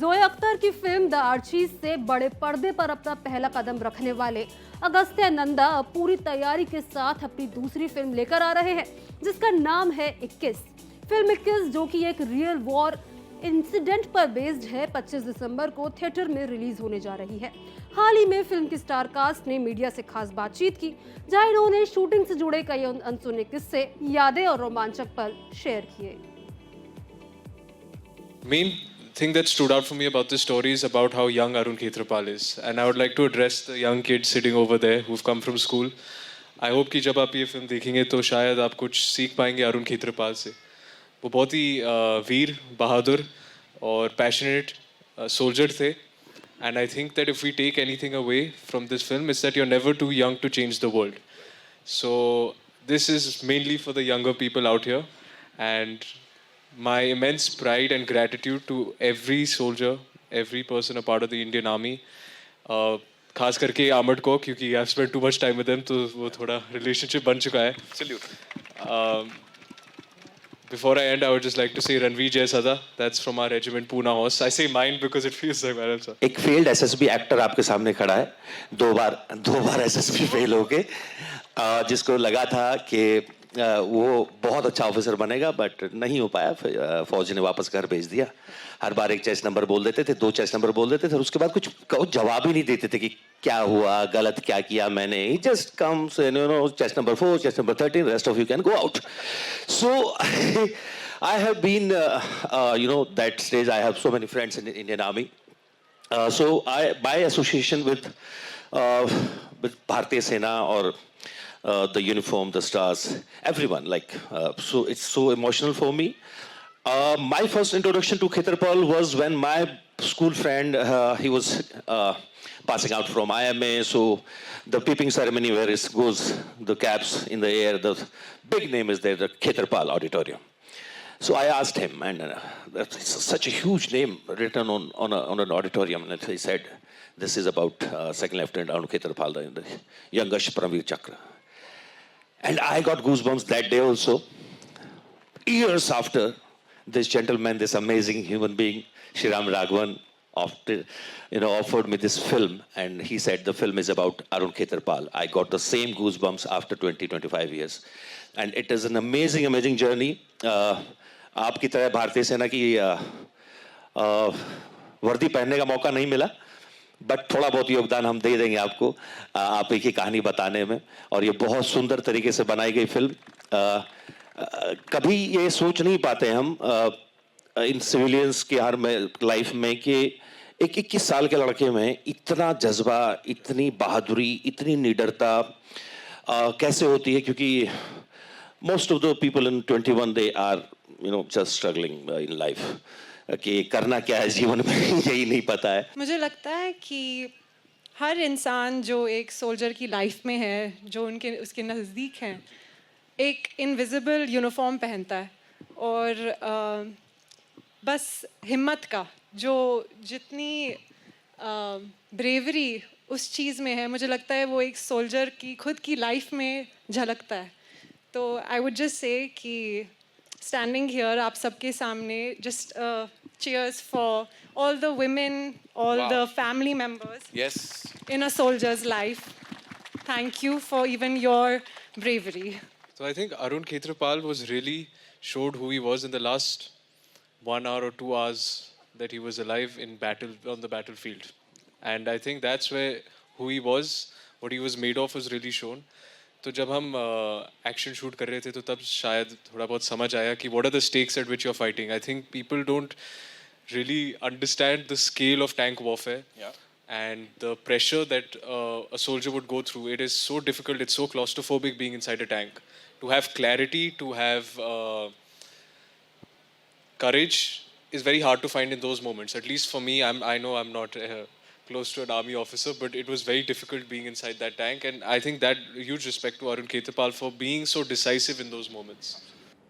जोया अख्तर की film the Archies से बड़े पर्दे पर अपना पहला कदम रखने वाले अगस्त्य नंदा अब पूरी तैयारी के साथ अपनी दूसरी फिल्म लेकर आ रहे हैं, जिसका नाम है 21। फिल्म 21, जो कि एक रियल वॉर इंसिडेंट पर बेस्ड है, 25 दिसंबर को थिएटर में रिलीज होने जा रही है। हाल ही में फिल्म की स्टार कास्ट ने मीडिया से खास बातचीत की, जहां इन्होंने शूटिंग से जुड़े कई अनसुने किस्से, यादें और रोमांचक पल शेयर किए। Main thing that stood out for me about this story is about how young Arun Khetrapal is, and I would like to address the young kids sitting over there who've come from school. I hope कि जब आप ये film देखेंगे तो शायद आप कुछ सीख पाएंगे अरुण खेत्रपाल से। वो बहुत ही वीर, बहादुर और पैशनेट सोल्जर थे। And I think that if we take anything away from this film, it's that you're never too young to change the world. So this is mainly for the younger people out here, and my immense pride and gratitude to every soldier, every person a part of the Indian Army. खास करके आमड को, क्योंकि I've spent too much time with them, तो वो थोड़ा relationship बन चुका है. Salute. Before I end, I would just like to say Ranveer Jai Sada. That's from our regiment Pune Horse. I say mine because it feels like mine, sir. एक failed SSB actor आपके सामने खड़ा है, दो बार SSB fail हो गए, जिसको लगा था कि वो बहुत अच्छा ऑफिसर बनेगा, बट नहीं हो पाया। फौज ने वापस घर भेज दिया। हर बार एक चेस नंबर बोल देते थे, दो चेस नंबर बोल देते थे, और उसके बाद कुछ जवाब ही नहीं देते थे कि क्या हुआ, गलत क्या किया मैंने। He just comes, chase number 4, chase number 13, rest of you can go out. So I have been, that stage. I have so many friends in the Indian Army. So by association with Bharatiya Sena or the uniform, the stars, everyone, so it's so emotional for me. My first introduction to Khetrapal was when my school friend, he was passing out from IMA, so the peeping ceremony where it goes, the caps in the air, the big name is there, the Khetrapal Auditorium. So I asked him, and it's such a huge name written on an auditorium, and he said, this is about Second Lieutenant Arun Khetrapal, the youngest Paramveer Chakra. And I got goosebumps that day also. Years after, this gentleman, this amazing human being, Shriram Raghavan, offered me this film, and he said the film is about Arun Khetrapal. I got the same goosebumps after 20-25 years. And it is an amazing, amazing journey. आपकी तरह भारतीय सेना की वर्दी पहनने का मौका नहीं मिला, बट थोड़ा बहुत योगदान हम दे देंगे आपको, आप एक ही कहानी बताने में। और ये बहुत सुंदर तरीके से बनाई गई फिल्म। कभी ये सोच नहीं पाते हम इन सिविलियंस की हर लाइफ में कि एक 21 साल के लड़के में इतना जज्बा, इतनी बहादुरी, इतनी निडरता कैसे होती है, क्योंकि most of the people in 21, they are just struggling in life, कि करना क्या है जीवन में यही नहीं पता है। मुझे लगता है कि हर इंसान जो एक सोल्जर की लाइफ में है, जो उसके नज़दीक हैं, एक इनविजिबल यूनिफॉर्म पहनता है, और बस हिम्मत का जो जितनी ब्रेवरी उस चीज़ में है, मुझे लगता है वो एक सोल्जर की खुद की लाइफ में झलकता है। तो आई वुड जस्ट से कि स्टैंडिंग हियर आप सबके सामने, just cheers for all the women, all the family members in a soldier's life. Thank you for even your bravery. So I think Arun Khetrapal was really showed who he was in the last 1 hour or 2 hours that he was alive in battle, on the battlefield. And I think that's where who he was, what he was made of, was really shown. तो जब हम action shoot कर रहे थे तो तब शायद थोड़ा बहुत समझ आया कि what are the stakes at which you're fighting. I think people don't really understand the scale of tank warfare and the pressure that a soldier would go through. It is so difficult, it's so claustrophobic being inside a tank. To have clarity, to have courage is very hard to find in those moments. At least for me, I know I'm not close to an army officer, but it was very difficult being inside that tank, and I think that huge respect to Arun Khetrapal for being so decisive in those moments.